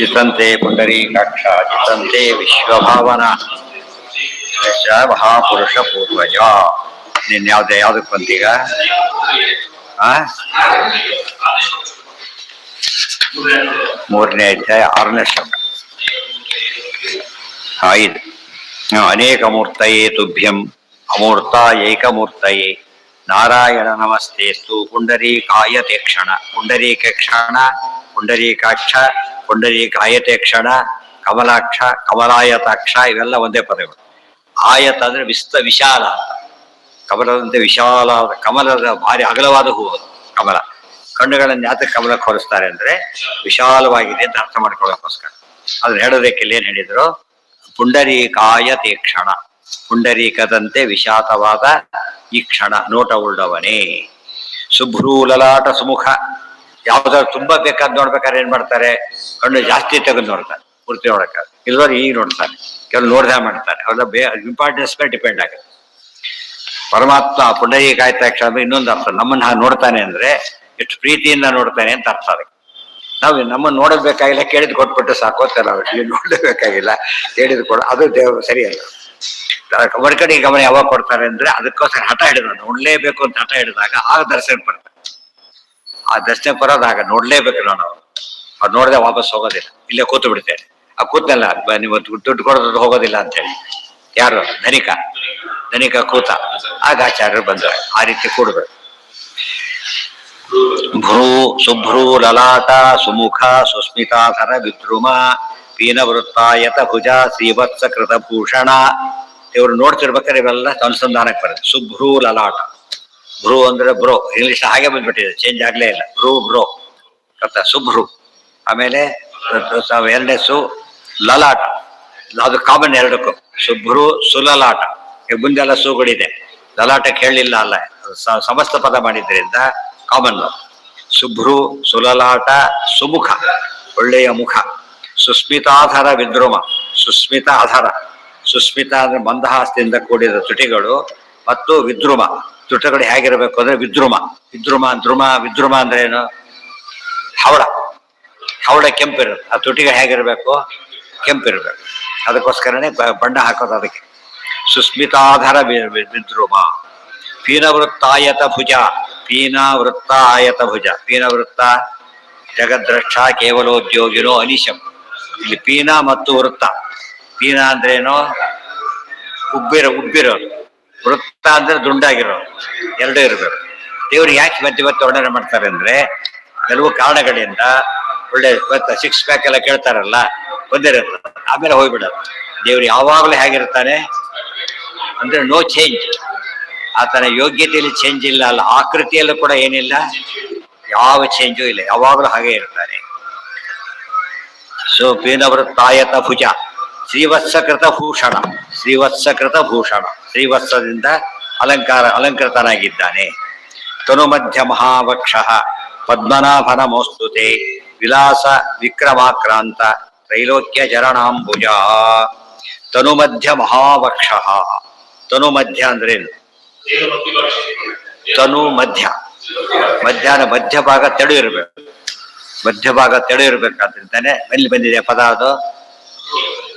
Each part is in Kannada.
ಜಿತಂತೆ ಪುಂಡರೀಕಾಕ್ಷ ಜಿತಂತೆ ವಿಶ್ವಭಾವನಾ ಮಹಾಪುರುಷ ಪೂರ್ವಜ. ನೀನ್ ಯಾವ್ದಕ್ ಬಂತೀಗ? ಮೂರನೇ ಅಧ್ಯಾಯ 6ನೇ ಶ್ಲೋಕ. ಇದು ಅನೇಕ ಮೂರ್ತಯೇ ತುಭ್ಯಂ ಅಮೂರ್ತ ಏಕಮೂರ್ತಯೇ ನಾರಾಯಣ ನಮಸ್ತೇಸ್ತು ಪುಂಡರೀಕಾಯತೆ ಕ್ಷಣ. ಪುಂಡರೀಕ ಕ್ಷಣ, ಪುಂಡರೀಕಾಕ್ಷ, ಪುಂಡರೀಕಾಯತೆ ಕ್ಷಣ, ಕಮಲಾಕ್ಷ, ಕಮಲಾಯತಾಕ್ಷ ಇವೆಲ್ಲ ಒಂದೇ ಪದಗಳು. ಆಯತ ಅಂದ್ರೆ ವಿಶಾಲ ಅಂತ. ಕಮಲದಂತೆ ವಿಶಾಲ, ಕಮಲದ ಭಾರಿ ಅಗಲವಾದ ಹೂವು ಕಮಲ. ಕಣ್ಣುಗಳನ್ನು ಯಾತಕ್ಕೆ ಕಮಲಕ್ಕೆ ಹೋಲಿಸ್ತಾರೆ ಅಂದ್ರೆ ವಿಶಾಲವಾಗಿದೆ ಅಂತ ಅರ್ಥ ಮಾಡ್ಕೊಳ್ಳೋಕ್ಕೋಸ್ಕರ. ಅದನ್ನ ಹೇಳೋದಕ್ಕೆ ಏನ್ ಹೇಳಿದ್ರು? ಪುಂಡರೀಕಾಯತೆ ಕ್ಷಣ, ಪುಂಡರೀಕದಂತೆ ವಿಶಾಲವಾದ ಈ ಕ್ಷಣ ನೋಟ ಉಳ್ಳವನೇ. ಶುಭ್ರೂ ಲಲಾಟ ಸುಮುಖ. ಯಾವ್ದಾದ್ರು ತುಂಬಾ ಬೇಕಾದ್ ನೋಡ್ಬೇಕಾದ್ರೆ ಏನ್ ಮಾಡ್ತಾರೆ? ಕಣ್ಣು ಜಾಸ್ತಿ ತೆಗೆದು ನೋಡ್ತಾರೆ, ಪೂರ್ತಿ ನೋಡಕ. ಇಲ್ಲವರು ಈಗ ನೋಡ್ತಾರೆ, ಕೆಲವು ನೋಡ್ದೆ ಮಾಡ್ತಾರೆ. ಅವ್ರ ಇಂಪಾರ್ಟೆನ್ಸ್ ಮೇಲೆ ಡಿಪೆಂಡ್ ಆಗುತ್ತೆ. ಪರಮಾತ್ಮ ಪುಂಡರೀಕಾಯತ ಕ್ಷಣ ಇನ್ನೊಂದು ಅರ್ಥ, ನಮ್ಮನ್ನ ನೋಡ್ತಾನೆ ಅಂದ್ರೆ ಎಷ್ಟು ಪ್ರೀತಿಯಿಂದ ನೋಡ್ತಾನೆ ಅಂತ ಅರ್ಥ. ಅದಕ್ಕೆ ನಾವು ನಮ್ಮನ್ನು ನೋಡಬೇಕಾಗಿಲ್ಲ, ಕೇಳಿದ್ ಕೊಟ್ಬಿಟ್ಟು ಸಾಕೋತಲ್ಲ. ಅವ್ರಿಗೆ ನೋಡಬೇಕಾಗಿಲ್ಲ, ಕೇಳಿದ್ ಕೊಡ, ಅದು ದೇವರು ಸರಿಯಲ್ಲ. ಕಡೆ ಗಮನ ಯಾವಾಗ ಕೊಡ್ತಾರೆ ಅಂದ್ರೆ ಅದಕ್ಕೋಸ್ಕರ ಹಠ ಹಿಡಿದ ನೋಡ್ಲೇಬೇಕು ಅಂತ ಹಠ ಹಿಡಿದಾಗ ಆಗ ದರ್ಶನ ಬರ್ತಾರೆ. ಆ ದರ್ಶನ ಬರೋದಾಗ ನೋಡ್ಲೇಬೇಕು. ನಾನು ಅವ್ರು ನೋಡದೆ ವಾಪಸ್ ಹೋಗೋದಿಲ್ಲ, ಇಲ್ಲೇ ಕೂತು ಬಿಡ್ತೇನೆ. ಆ ಕೂತಲ್ಲ, ನೀವು ದುಡ್ಡು ಕೊಡೋದು ಹೋಗೋದಿಲ್ಲ ಅಂತ ಹೇಳಿ. ಯಾರು? ಧನಿಕ ಕೂತ. ಆಗ ಆಚಾರ್ಯರು ಬಂದರು. ಆ ರೀತಿ ಕೂಡಬೇಕು. ಭ್ರೂ ಸುಭ್ರೂ ಲಲಾಟ ಸುಮುಖ ಸುಸ್ಮಿತಾಧರ ವಿದ್ರುಮ ಪೀನವೃತ್ತಾಯತ ಭುಜ ಶ್ರೀವತ್ಸ ಕೃತ ಭೂಷಣ. ಇವ್ರು ನೋಡ್ತಿರ್ಬೇಕಾದ್ರೆ ಇವೆಲ್ಲ ಅನುಸಂಧಾನಕ್ಕೆ ಬರುತ್ತೆ. ಸುಭ್ರೂ ಲಲಾಟ. ಭ್ರೂ ಅಂದ್ರೆ ಬ್ರೋ, ಇಂಗ್ಲಿಷ್ ಹಾಗೆ ಬಂದ್ಬಿಟ್ಟಿದೆ, ಚೇಂಜ್ ಆಗ್ಲೇ ಇಲ್ಲ. ಬ್ರೋ ಗೊತ್ತಾ? ಸುಭ್ರೂ. ಆಮೇಲೆ ಎರಡನೇ ಲಲಾಟ, ಅದು ಕಾಮನ್ ಎರಡಕ್ಕೂ. ಸುಭ್ರೂ ಸುಲಲಾಟ. ಮುಂದೆಲ್ಲ ಸುಗಳಿದೆ, ಲಲಾಟಕ್ಕೆ ಹೇಳಿಲ್ಲ ಅಲ್ಲ, ಸಮಸ್ತ ಪದ ಮಾಡಿದ್ರಿಂದ ಕಾಮನ್. ಸುಭ್ರೂ ಸುಲಲಾಟ ಸುಮುಖ, ಒಳ್ಳೆಯ ಮುಖ. ಸುಸ್ಮಿತಾಧರ ವಿದ್ರುಮ, ಸುಸ್ಮಿತ ಅಧರ. ಸುಸ್ಮಿತ ಅಂದ್ರೆ ಮಂದಹಾಸದಿಂದ ಕೂಡಿದ ತುಟಿಗಳು, ಮತ್ತು ವಿದ್ರುಮ, ತುಟಿಗಳು ಹೇಗಿರಬೇಕು ಅಂದ್ರೆ ವಿದ್ರುಮ. ವಿದ್ರುಮ ಅಂದ್ರೆ ಏನು? ಹವಳ ಕೆಂಪಿರುತ್ತೆ. ಆ ತುಟಿಗಳು ಹೇಗಿರ್ಬೇಕು? ಕೆಂಪಿರ್ಬೇಕು. ಅದಕ್ಕೋಸ್ಕರನೇ ಬಣ್ಣ ಹಾಕೋದು ಅದಕ್ಕೆ. ಸುಸ್ಮಿತಾಧರ ವಿದ್ರುಮ. ಪೀನವೃತ್ತಾಯತ ಭುಜ, ಪೀನವೃತ್ತಾಯತ ಭುಜ. ಪೀನವೃತ್ತ ಜಗದ್ರಕ್ಷ ಕೇವಲೋದ್ಯೋಗಿನೋ ಅನಿಶಂ. ಇಲ್ಲಿ ಪೀನ ಮತ್ತು ವೃತ್ತ. ಪೀನ ಅಂದ್ರೇನು? ಉಬ್ಬಿರೋದು. ವೃತ್ತ ಅಂದ್ರೆ ದುಂಡಾಗಿರೋದು. ಎರಡೂ ಇರಬೇಕು. ದೇವ್ರಿಗೆ ಯಾಕೆ ಮತ್ತೆ ವರ್ಣನೆ ಮಾಡ್ತಾರೆ ಅಂದ್ರೆ ಕೆಲವು ಕಾರಣಗಳಿಂದ. ಒಳ್ಳೆ ಸಿಕ್ಸ್ ಪ್ಯಾಕ್ ಎಲ್ಲ ಕೇಳ್ತಾರಲ್ಲ, ಬಂದಿರುತ್ತೆ, ಆಮೇಲೆ ಹೋಗ್ಬಿಡೋದು. ದೇವ್ರು ಯಾವಾಗಲೂ ಹೇಗಿರ್ತಾನೆ ಅಂದ್ರೆ ನೋ ಚೇಂಜ್. ಆತನ ಯೋಗ್ಯತೆಯಲ್ಲಿ ಚೇಂಜ್ ಇಲ್ಲ, ಅಲ್ಲ ಆಕೃತಿಯಲ್ಲೂ ಕೂಡ ಏನಿಲ್ಲ, ಯಾವ ಚೇಂಜು ಇಲ್ಲ, ಯಾವಾಗಲೂ ಹಾಗೆ ಇರ್ತಾನೆ. ಸೊ ಪೀನವೃತ್ತಾಯತ ಭುಜ ಶ್ರೀವತ್ಸಕೃತ ಭೂಷಣ. ಶ್ರೀವತ್ಸಕೃತ ಭೂಷಣ, ಶ್ರೀವತ್ಸದಿಂದ ಅಲಂಕೃತನಾಗಿದ್ದಾನೆ. ತನು ಮಧ್ಯ ಮಹಾವಕ್ಷ ಪದ್ಮನಾಭನ ಮೋಸ್ತುತೆ ವಿಲಾಸ ವಿಕ್ರಮಾಕ್ರಾಂತ ತ್ರೈಲೋಕ್ಯ ಜರಣಾಂಬುಜ. ತನು ಮಧ್ಯ ಮಹಾವಕ್ಷ. ತನು ಮಧ್ಯ ಅಂದ್ರೇನು? ತನು ಮಧ್ಯ, ಮಧ್ಯಾಹ್ನ ಮಧ್ಯಭಾಗ ತೆಳು ಇರಬೇಕು. ಮಧ್ಯಭಾಗ ತೆಳು ಇರ್ಬೇಕಾದ್ರಿಂದಾನೆ ಎಲ್ಲಿ ಬಂದಿದೆ ಪದ ಅದು?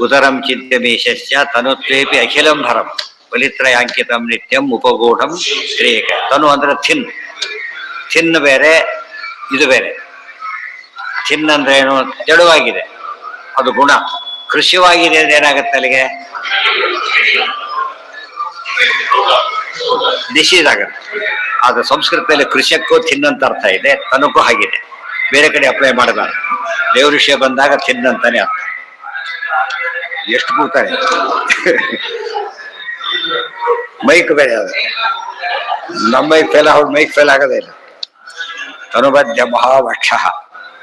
ಉದರಂ ಚಿಂತ್ಯಮೇಶಸ್ಯ ತನುತ್ವೇಪಿ ಅಖಿಲಂ ಭರಂ ಬಲಿತ್ರಯಾಂಕಿತಂ ನಿತ್ಯಂ ಉಪಗೂಢಂ ಶ್ರೇಕ. ತನು ಅಂದ್ರೆ ಥಿನ್ ಬೇರೆ, ಇದು ಬೇರೆ. ಥಿನ್ ಅಂದ್ರೆ ಏನು? ತೆಳುವಾಗಿದೆ, ಅದು ಗುಣ. ಕೃಷಿವಾಗಿದೆ ಅಂದ್ರೆ ಏನಾಗುತ್ತೆ ಅಲ್ಲಿಗೆ? ಡಿಸೀಸ್ ಆಗುತ್ತೆ. ಆದ್ರೆ ಸಂಸ್ಕೃತದಲ್ಲಿ ಕೃಷಿಯಕ್ಕೂ ಥಿನ್ ಅಂತ ಅರ್ಥ ಇದೆ, ತನಕ್ಕೂ ಹಾಗಿದೆ. ಬೇರೆ ಕಡೆ ಅಪ್ಲೈ ಮಾಡಬಾರ್ದು. ದೇವ್ರ ವಿಷಯ ಬಂದಾಗ ಥಿನ್ ಅಂತಾನೆ ಅರ್ಥ. ಎಷ್ಟು ಕೂತಾರೆ ಮೈಕ್ ಬೇರೆ ಅದು. ನಮ್ಮ ಮೈಕ್ ಫೇಲ್, ಅವ್ರ ಮೈಕ್ ಫೇಲ್ ಆಗೋದೇ ಇಲ್ಲ. ತನುಬದ್ಧ ಮಹಾವಕ್ಷ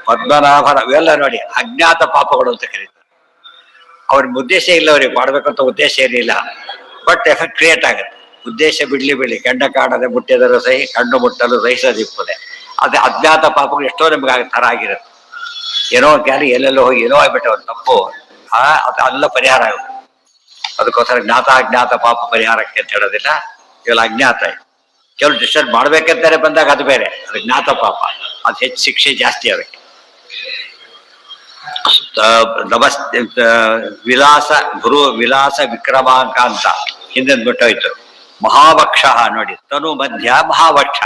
ಪದ್ಮನಾಭನ. ಇವೆಲ್ಲ ನೋಡಿ ಅಜ್ಞಾತ ಪಾಪಗಳು ಅಂತ ಕರೀತಾರೆ. ಅವ್ರಿಗೆ ಉದ್ದೇಶ ಇಲ್ಲ, ಅವ್ರಿಗೆ ಮಾಡ್ಬೇಕಂತ ಉದ್ದೇಶ ಏನಿಲ್ಲ, ಬಟ್ ಎಫೆಕ್ಟ್ ಕ್ರಿಯೇಟ್ ಆಗುತ್ತೆ. ಉದ್ದೇಶ ಬಿಡ್ಲಿ ಕೆಂಡ ಕಾಣದೆ ಮುಟ್ಟಿದರೂ ಸಹಿ ಕಣ್ಣು ಮುಟ್ಟಲು ಸಹಿಸದಿಪ್ಪದೆ. ಅದೇ ಅಜ್ಞಾತ ಪಾಪಗಳು ಎಷ್ಟೋ ನಮ್ಗೆ ತರ ಆಗಿರುತ್ತೆ. ಏನೋ ಕ್ಯಾಲಿ ಎಲ್ಲೆಲ್ಲೋ ಹೋಗಿ ಏನೋ ಆಗ್ಬಿಟ್ಟೆ ಅವ್ರು ತಪ್ಪು, ಅದೆಲ್ಲ ಪರಿಹಾರ ಆಗುತ್ತೆ. ಅದಕ್ಕೋಸ್ಕರ ಅಜ್ಞಾತ ಪಾಪ ಪರಿಹಾರಕ್ಕೆ ಅಂತ ಹೇಳೋದಿಲ್ಲ. ಇವೆಲ್ಲ ಅಜ್ಞಾತ. ಕೆಲವು ಡಿಸ್ಟರ್ಬ್ ಮಾಡ್ಬೇಕಂತಾರೆ ಬಂದಾಗ ಅದು ಬೇರೆ, ಅದು ಜ್ಞಾತ ಪಾಪ, ಅದು ಹೆಚ್ಚು ಶಿಕ್ಷೆ ಜಾಸ್ತಿ ಅದಕ್ಕೆ. ನಮಸ್ತೆ ವಿಲಾಸ ಗುರು ವಿಲಾಸ ವಿಕ್ರಮಾಂಕ ಅಂತ ಹಿಂದೆ ಬಿಟ್ಟೋಯ್ತು. ಮಹಾವಕ್ಷ ನೋಡಿ, ತನು ಮಧ್ಯ ಮಹಾವಕ್ಷ,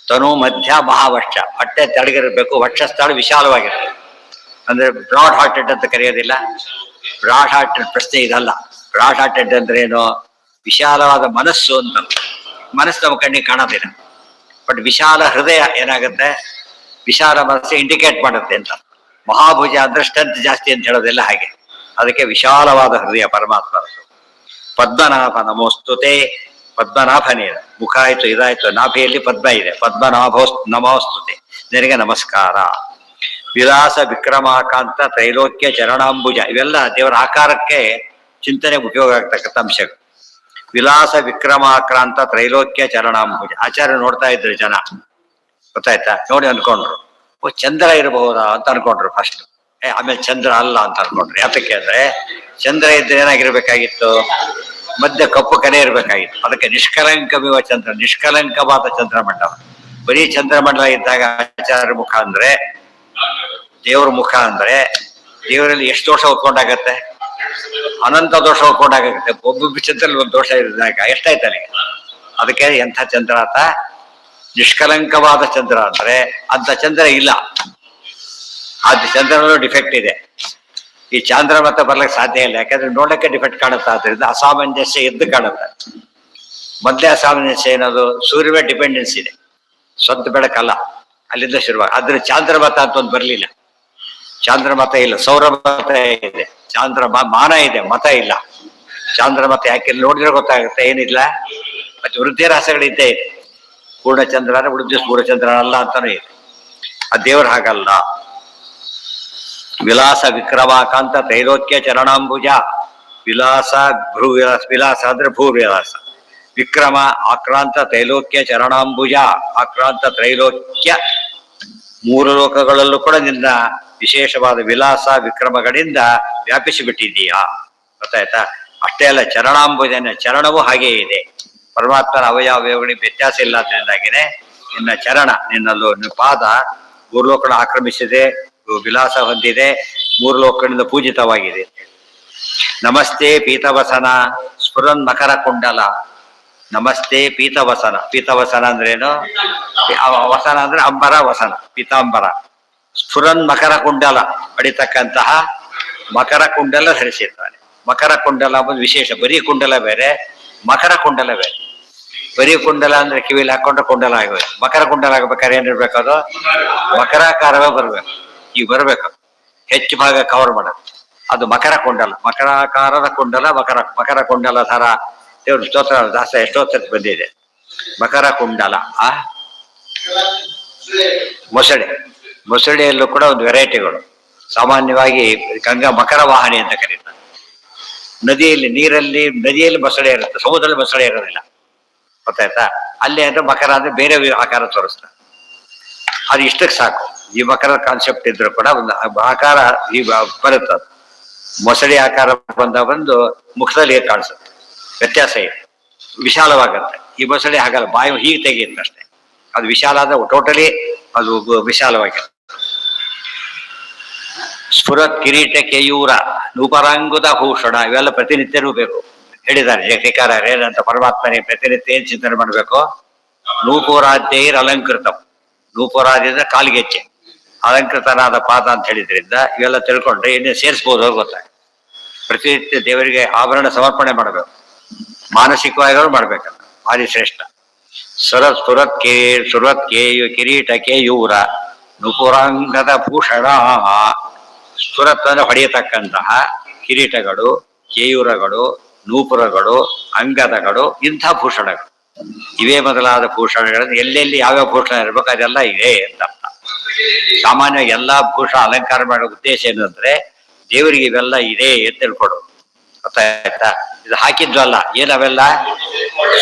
ತನು ಮಧ್ಯ ಮಹಾವಕ್ಷ. ಹೊಟ್ಟೆ ತೆಳಗಿರಬೇಕು, ವಕ್ಷಸ್ಥಳ ವಿಶಾಲವಾಗಿರಬೇಕು. ಅಂದ್ರೆ ಬ್ರಾಡ್ ಹಾರ್ಟೆಡ್ ಅಂತ ಕರೆಯೋದಿಲ್ಲ. ಬ್ರಾಡ್ ಹಾರ್ಟೆಡ್ ಪ್ರಶ್ನೆ ಇದಲ್ಲ. ಬ್ರಾಡ್ ಹಾರ್ಟೆಡ್ ಅಂದ್ರೆ ಏನು? ವಿಶಾಲವಾದ ಮನಸ್ಸು ಅಂತ. ಮನಸ್ಸು ನಮ್ಮ ಕಣ್ಣಿಗೆ ಕಾಣೋದಿಲ್ಲ, ಬಟ್ ವಿಶಾಲ ಹೃದಯ ಏನಾಗುತ್ತೆ, ವಿಶಾಲ ಮನಸ್ಸು ಇಂಡಿಕೇಟ್ ಮಾಡುತ್ತೆ ಅಂತ. ಮಹಾಭುಜ ಅಂದ್ರೆ ಸ್ಟ್ರೆಂತ್ ಜಾಸ್ತಿ ಅಂತ ಹೇಳೋದಿಲ್ಲ ಹಾಗೆ. ಅದಕ್ಕೆ ವಿಶಾಲವಾದ ಹೃದಯ ಪರಮಾತ್ಮ. ಪದ್ಮನಾಭ ನಮೋಸ್ತುತೆ, ಪದ್ಮನಾಭನೇ ಮುಖ ಆಯ್ತು, ಇದಾಯ್ತು, ನಾಭಿಯಲ್ಲಿ ಪದ್ಮ ಇದೆ. ನಮೋಸ್ತುತೆ, ನಿನಗೆ ನಮಸ್ಕಾರ. ವಿಲಾಸ ವಿಕ್ರಮಾಕಾಂತ ತ್ರೈಲೋಕ್ಯ ಚರಣಾಂಬುಜ, ಇವೆಲ್ಲ ದೇವರ ಆಕಾರಕ್ಕೆ ಚಿಂತನೆ ಉಪಯೋಗ ಆಗ್ತಕ್ಕಂಥ ಅಂಶಗಳು. ವಿಲಾಸ ವಿಕ್ರಮಾಕ್ರಾಂತ ತ್ರೈಲೋಕ್ಯ ಚರಣಾಂಬುಜ. ಆಚಾರ್ಯ ನೋಡ್ತಾ ಇದ್ರು ಜನ, ಗೊತ್ತಾಯ್ತಾ? ನೋಡಿ ಅನ್ಕೊಂಡ್ರು, ಓ ಚಂದ್ರ ಇರಬಹುದಾ ಅಂತ ಅನ್ಕೊಂಡ್ರು ಫಸ್ಟ್. ಆಮೇಲೆ ಚಂದ್ರ ಅಲ್ಲ ಅಂತ ಅನ್ಕೊಂಡ್ರು. ಯಾತಕ್ಕೆ ಅಂದ್ರೆ ಚಂದ್ರ ಇದ್ರೆ ಏನಾಗಿರ್ಬೇಕಾಗಿತ್ತು, ಮಧ್ಯ ಕಪ್ಪು ಕನೆ ಇರ್ಬೇಕಾಗಿತ್ತು. ಅದಕ್ಕೆ ನಿಷ್ಕಲಂಕವಿವ ಚಂದ್ರ, ನಿಷ್ಕಲಂಕವಾದ ಚಂದ್ರಮಂಡಲ. ಬರೀ ಚಂದ್ರಮಂಡಲ ಇದ್ದಾಗ ಆಚಾರ್ಯ ಮುಖ ಅಂದ್ರೆ, ದೇವ್ರ ಮುಖ ಅಂದ್ರೆ, ದೇವರಲ್ಲಿ ಎಷ್ಟು ದೋಷ ಉತ್ಕೊಂಡಾಗತ್ತೆ, ಅನಂತ ದೋಷ ಉತ್ಕೊಂಡಾಗತ್ತೆ. ಒಬ್ಬೊಬ್ಬ ಚಂದ್ರಲ್ಲಿ ಒಂದು ದೋಷ ಇರಿದಾಗ ಎಷ್ಟಾಯ್ತು ಅಲ್ಲಿಗೆ. ಅದಕ್ಕೆ ಎಂಥ ಚಂದ್ರ ಆತ, ನಿಷ್ಕಲಂಕವಾದ ಚಂದ್ರ ಅಂದ್ರೆ ಅಂತ ಚಂದ್ರ ಇಲ್ಲ. ಅದು ಚಂದ್ರನಲ್ಲೂ ಡಿಫೆಕ್ಟ್ ಇದೆ. ಈ ಚಾಂದ್ರ ಮತ್ತೆ ಬರ್ಲಿಕ್ಕೆ ಸಾಧ್ಯ ಇಲ್ಲ, ಯಾಕಂದ್ರೆ ನೋಡಕ್ಕೆ ಡಿಫೆಕ್ಟ್ ಕಾಣುತ್ತೆ. ಆದ್ರಿಂದ ಅಸಾಮಂಜಸ್ಯ ಎದ್ದು ಕಾಣುತ್ತೆ. ಮೊದಲೇ ಅಸಾಮಂಜಸ್ಯ ಏನದು, ಸೂರ್ಯ ಡಿಪೆಂಡೆನ್ಸ್ ಇದೆ, ಸ್ವಂತ ಬೆಳಕಲ್ಲ, ಅಲ್ಲಿಂದ ಶುರುವಾಗ. ಆದ್ರೆ ಚಾಂದ್ರಮತ ಅಂತ ಒಂದು ಬರ್ಲಿಲ್ಲ. ಚಾಂದ್ರಮತ ಇಲ್ಲ, ಸೌರಮತ ಇದೆ, ಮಾನ ಇದೆ, ಮತ ಇಲ್ಲ. ಚಾಂದ್ರಮತ ಯಾಕೆ ನೋಡಿದ್ರೆ ಗೊತ್ತಾಗುತ್ತೆ, ಏನಿಲ್ಲ. ಮತ್ತೆ ವೃದ್ಧಿರಾಸಗಳಿದ್ದೇ ಇದೆ. ಪೂರ್ಣಚಂದ್ರ ಉಳಿದ ಪೂರ್ಣಚಂದ್ರ ಅಲ್ಲ ಅಂತಾನೂ ಇದೆ. ಆ ದೇವ್ರ ಹಾಗಲ್ಲ. ವಿಲಾಸ ವಿಕ್ರಮಾಕಾಂತ ತ್ರೈಲೋಕ್ಯ ಚರಣಾಂಬುಜ. ವಿಲಾಸ ಭೂ ವಿಲಾಸ, ವಿಲಾಸ ಅಂದ್ರೆ ಭೂ ವಿಲಾಸ. ವಿಕ್ರಮ ಆಕ್ರಾಂತ ತ್ರೈಲೋಕ್ಯ ಚರಣಾಂಬುಜ. ಆಕ್ರಾಂತ ತ್ರೈಲೋಕ್ಯ, ಮೂರು ಲೋಕಗಳಲ್ಲೂ ಕೂಡ ನಿನ್ನ ವಿಶೇಷವಾದ ವಿಲಾಸ ವಿಕ್ರಮಗಳಿಂದ ವ್ಯಾಪಿಸಿ ಬಿಟ್ಟಿದ್ದೀಯಾ. ಗೊತ್ತಾಯ್ತಾ? ಅಷ್ಟೇ ಅಲ್ಲ, ಚರಣಾಂಬುಜನ ಚರಣವೂ ಹಾಗೇ ಇದೆ. ಪರಮಾತ್ಮನ ಅವಯವಗಳಿಗೆ ವ್ಯತ್ಯಾಸ ಇಲ್ಲ. ಅದರಿಂದಾಗಿನೇ ನಿನ್ನ ಚರಣ, ನಿನ್ನ ಪಾದ ಮೂರು ಲೋಕಗಳನ್ನು ಆಕ್ರಮಿಸಿದೆ, ವಿಲಾಸ ಹೊಂದಿದೆ, ಮೂರು ಲೋಕಗಳಿಂದ ಪೂಜಿತವಾಗಿದೆ. ನಮಸ್ತೆ ಪೀತವಸನ ಸ್ಫುರನ್ ಮಕರ ಕುಂಡಲ. ನಮಸ್ತೆ ಪೀತವಸನ. ಪೀತವಸನ ಅಂದ್ರೇನು? ವಸನ ಅಂದ್ರೆ ಅಂಬರ, ವಸನ ಪೀತಾಂಬರ. ಸ್ಫುರನ್ ಮಕರ ಕುಂಡಲ, ಪಡಿತಕ್ಕಂತಹ ಮಕರ ಕುಂಡಲ ಧರಿಸಿರ್ತಾನೆ. ಮಕರ ಕುಂಡಲ ಒಂದು ವಿಶೇಷ. ಬರೀ ಕುಂಡಲ ಬೇರೆ, ಮಕರ ಕುಂಡಲ ಬೇರೆ. ಬರೀ ಕುಂಡಲ ಅಂದ್ರೆ ಕಿವಿಲಿ ಹಾಕೊಂಡ್ರೆ ಕುಂಡಲ ಆಗೋದು. ಮಕರ ಕುಂಡಲ ಆಗ್ಬೇಕಾದ್ರೆ ಏನಿರ್ಬೇಕು, ಅದು ಮಕರಾಕಾರವೇ ಬರ್ಬೇಕು. ಈಗ ಬರ್ಬೇಕು, ಹೆಚ್ಚು ಭಾಗ ಕವರ್ ಮಾಡ, ಅದು ಮಕರ ಕುಂಡಲ. ಮಕರಾಕಾರದ ಕುಂಡಲ, ಮಕರ ಕುಂಡಲ ಧರ. ದೇವ್ರ ಸ್ತೋತ್ರ ದಾಸ ಎಷ್ಟೋತ್ತ ಬಂದಿದೆ. ಮಕರ ಕುಂಡಲ. ಮೊಸಳೆಯಲ್ಲೂ ಕೂಡ ಒಂದು ವೆರೈಟಿಗಳು. ಸಾಮಾನ್ಯವಾಗಿ ಗಂಗಾ ಮಕರ ವಾಹನಿ ಅಂತ ಕರೀತಾರೆ. ನದಿಯಲ್ಲಿ ಮೊಸಳೆ ಇರುತ್ತೆ, ಸಮುದ್ರದಲ್ಲಿ ಮೊಸಳೆ ಇರೋದಿಲ್ಲ. ಗೊತ್ತಾಯ್ತಾ? ಅಲ್ಲಿ ಅಂದ್ರೆ ಮಕರ ಅಂದ್ರೆ ಬೇರೆ ಆಕಾರ ತೋರಿಸ್ತಾರೆ. ಅದು ಇಷ್ಟಕ್ಕೆ ಸಾಕು. ಈ ಮಕರ ಕಾನ್ಸೆಪ್ಟ್ ಇದ್ರು ಕೂಡ ಒಂದು ಆಕಾರ ಈ ಬರುತ್ತೆ. ಮೊಸಳೆ ಆಕಾರ ಬಂದು ಮುಖದಲ್ಲಿ ಕಾಣಿಸುತ್ತೆ, ವ್ಯತ್ಯಾಸ ಇದೆ, ವಿಶಾಲವಾಗತ್ತೆ. ಈ ಮೊಸಳೆ ಹಾಗಲ್ಲ, ಬಾಯಿ ಹೀಗೆ ತೆಗೆಯುತ್ತೆ ಅಷ್ಟೇ. ಅದು ವಿಶಾಲ ಆದ ಟೋಟಲಿ ಅದು ವಿಶಾಲವಾಗಿರುತ್ತೆ. ಸ್ಫುರತ್ ಕಿರೀಟ ಕೇಯೂರ ನೂಪರಾಂಗುದ ಭೂಷಣ, ಇವೆಲ್ಲ ಪ್ರತಿನಿತ್ಯನೂ ಬೇಕು ಹೇಳಿದ್ದಾರೆ ಜಗತಿಕಾರ ಏನಂತ. ಪರಮಾತ್ಮನೇ ಪ್ರತಿನಿತ್ಯ ಏನ್ ಚಿಂತನೆ ಮಾಡ್ಬೇಕು? ನೂಪುರಾದ್ಯೈರ್ ಅಲಂಕೃತಂ. ನೂಪುರಾದ್ಯ ಕಾಲ್ಗೆಚ್ಚೆ, ಅಲಂಕೃತನಾದ ಪಾದ ಅಂತ ಹೇಳಿದ್ರಿಂದ ಇವೆಲ್ಲ ತಿಳ್ಕೊಂಡ್ರೆ ಇನ್ನೇ ಸೇರಿಸ್ಬೋದು ಗೊತ್ತಾಗ. ಪ್ರತಿನಿತ್ಯ ದೇವರಿಗೆ ಆಭರಣ ಸಮರ್ಪಣೆ ಮಾಡಬೇಕು, ಮಾನಸಿಕವಾಗಿ ಮಾಡ್ಬೇಕಲ್ಲ, ಭಾರಿ ಶ್ರೇಷ್ಠ. ಸುರತ್ ಕಿರೀಟ ಕೇಯೂರ ನೂಪುರಾಂಗದ ಭೂಷಣ. ಸುರತ್ ಅಂದ್ರೆ ಹೊಡೆಯತಕ್ಕಂತಹ ಕಿರೀಟಗಳು, ಕೇಯೂರಗಳು, ನೂಪುರಗಳು, ಅಂಗದಗಳು, ಇಂಥ ಭೂಷಣಗಳು. ಇವೇ ಮೊದಲಾದ ಭೂಷಣಗಳನ್ನು ಎಲ್ಲೆಲ್ಲಿ ಯಾವ್ಯಾವ ಭೂಷಣ ಇರ್ಬೇಕು ಅದೆಲ್ಲ ಇದೆ ಅಂತ ಅರ್ಥ. ಸಾಮಾನ್ಯವಾಗಿ ಎಲ್ಲಾ ಭೂಷಣ ಅಲಂಕಾರ ಮಾಡೋ ಉದ್ದೇಶ ಏನು ಅಂದ್ರೆ ದೇವರಿಗೆ ಇವೆಲ್ಲ ಇದೆ ಅಂತ ತಿಳ್ಕೊಡು. ಗೊತ್ತಾಯ್ತಾ? ಇದು ಹಾಕಿದ್ವಲ್ಲ, ಏನವೆಲ್ಲ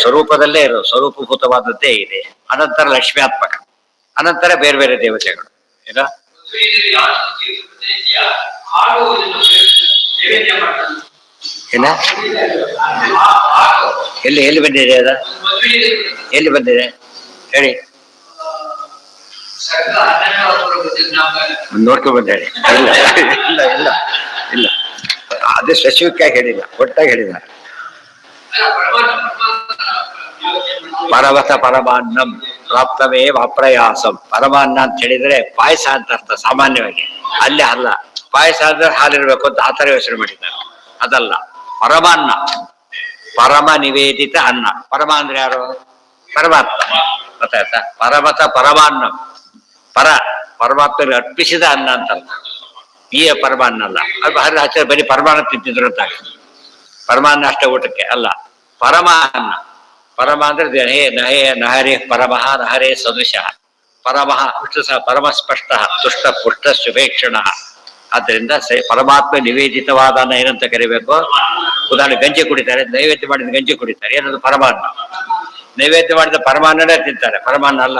ಸ್ವರೂಪದಲ್ಲೇ ಇರೋ ಸ್ವರೂಪಭೂತವಾದದ್ದೇ ಇದೆ. ಅನಂತರ ಲಕ್ಷ್ಮ್ಯಾತ್ಮಕ, ಅನಂತರ ಬೇರೆ ಬೇರೆ ದೇವತೆಗಳು. ಏನೋ ಏನ ಎಲ್ಲಿ ಬಂದಿದೆ ಅದ? ಎಲ್ಲಿ ಬಂದಿದೆ ಹೇಳಿ. ನೋಡ್ಕೊ ಬಂದೇಳಿ. ಇಲ್ಲ ಇಲ್ಲ ಇಲ್ಲ ಇಲ್ಲ, ಅದೇ ಸ್ಪೆಸಿಫಿಕ್ ಆಗಿ ಹೇಳಿಲ್ಲ, ಒಟ್ಟಾಗಿ ಹೇಳಿಲ್ಲ. ಪರವತ ಪರಮಾನ್ನಂ ಪ್ರಾಪ್ತವೇ ಅಪ್ರಯಾಸಂ. ಪರಮಾನ್ನ ಅಂತ ಹೇಳಿದ್ರೆ ಪಾಯಸ ಅಂತ ಅರ್ಥ ಸಾಮಾನ್ಯವಾಗಿ, ಅಲ್ಲಿ ಅಲ್ಲ. ಪಾಯಸ ಅಂದ್ರೆ ಹಾಲಿರ್ಬೇಕು ಅಂತ ಆ ಥರ ಯೋಚನೆ ಮಾಡಿದ್ದಾರೆ, ಅದಲ್ಲ. ಪರಮಾನ್ನ, ಪರಮ ನಿವೇದಿತ ಅನ್ನ. ಪರಮ ಅಂದ್ರೆ ಯಾರು? ಪರಮಾತ್ಮ. ಗೊತ್ತಾಯ್ತಾ? ಪರಮತ ಪರಮಾನ್ನಂ, ಪರ ಪರಮಾತ್ಮರಿಗೆ ಅರ್ಪಿಸಿದ ಅನ್ನ ಅಂತಲ್ಲ, ಈ ಪರಮಾನ್ನ ಅಲ್ಲ. ಅದು ಆಚಾರ್ಯ ಬರೀ ಪರಮಾನ್ನ ತಿಂತಿದ್ರು ಅಂತ, ಪರಮಾನ್ನ ಅಷ್ಟೇ ಊಟಕ್ಕೆ ಅಲ್ಲ. ಪರಮ ಅನ್ನ, ಪರಮ ಅಂದ್ರೆ ನಹರೇ ಪರಮಃ ನಹರೇ ಸದೃಶ ಪರಮಃ ವಿಷ್ಣು ಸಹ ಪರಮ ಸ್ಪಷ್ಟ ತುಷ್ಟ ಪುಷ್ಟ ಶುಭೇಕ್ಷಣ. ಆದ್ದರಿಂದ ಪರಮಾತ್ಮ ನಿವೇದಿತವಾದ ಅನ್ನ ಏನಂತ ಕರಿಬೇಕು? ಉದಾಹರಣೆ ಗಂಜಿ ಕುಡಿತಾರೆ, ನೈವೇದ್ಯ ಮಾಡಿದ ಗಂಜಿ ಕುಡಿತಾರೆ, ಏನದು? ಪರಮಾನ್ನ. ನೈವೇದ್ಯ ಮಾಡಿದ ಪರಮಾನ್ನನೇ ತಿಂತಾರೆ, ಪರಮಾನ್ನ ಅಲ್ಲ.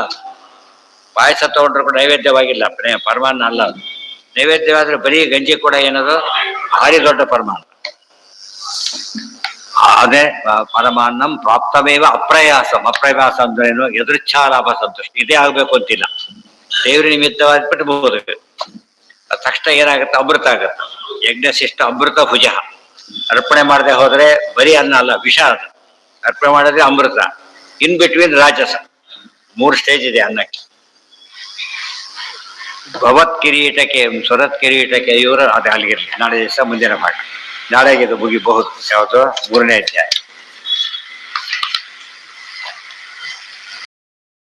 ಪಾಯಸ ತಗೊಂಡ್ರು ಕೂಡ ನೈವೇದ್ಯವಾಗಿಲ್ಲ, ಪರಮಾನ್ನ ಅಲ್ಲ. ನೈವೇದ್ಯವಾದ್ರೆ ಬರೀ ಗಂಜಿ ಕೂಡ ಏನದು? ಭಾರಿ ದೊಡ್ಡ ಪರಮಾನ್ನ. ಅದೇ ಪರಮಾನ್ನಂ ಪ್ರಾಪ್ತಮೇವ ಅಪ್ರಯಾಸಂ. ಅಪ್ರಯಾಸ ಅಂದ್ರೆ ಏನು? ಎದುರಿಚ್ಛಾಲಾಭ ಸಂತುಷ್ಟ, ಇದೇ ಆಗ್ಬೇಕು ಅಂತಿಲ್ಲ. ದೇವ್ರ ನಿಮಿತ್ತವಾದ್ಬಿಟ್ಟು ಬಹುದು, ತಕ್ಷಣ ಏನಾಗುತ್ತೆ? ಅಮೃತ ಆಗುತ್ತೆ. ಯಜ್ಞಶಿಷ್ಟ ಅಮೃತ ಭುಜ. ಅರ್ಪಣೆ ಮಾಡದೆ ಹೋದ್ರೆ ಬರೀ ಅನ್ನ ಅಲ್ಲ, ವಿಷ ಅದು. ಅರ್ಪಣೆ ಮಾಡಿದ್ರೆ ಅಮೃತ. ಇನ್ ಬಿಟ್ವೀನ್ ರಾಜಸ. 3 ಸ್ಟೇಜ್ ಇದೆ ಅನ್ನಕ್ಕೆ. ಭವತ್ ಕಿರೀಟಕ್ಕೆ ಸ್ವರತ್ ಕಿರೀಟಕ್ಕೆ ಇವರು ಅದು ಅಲ್ಲಿಗಿರಲಿ. ನಾಳೆ ದಿವಸ ಮುಂದಿನ ಪಾಠ. ನಾಳೆಗೆ ಇದು ಮುಗಿಬಹುದು. ಯಾವುದು? 3ನೇ ಅಧ್ಯಾಯ.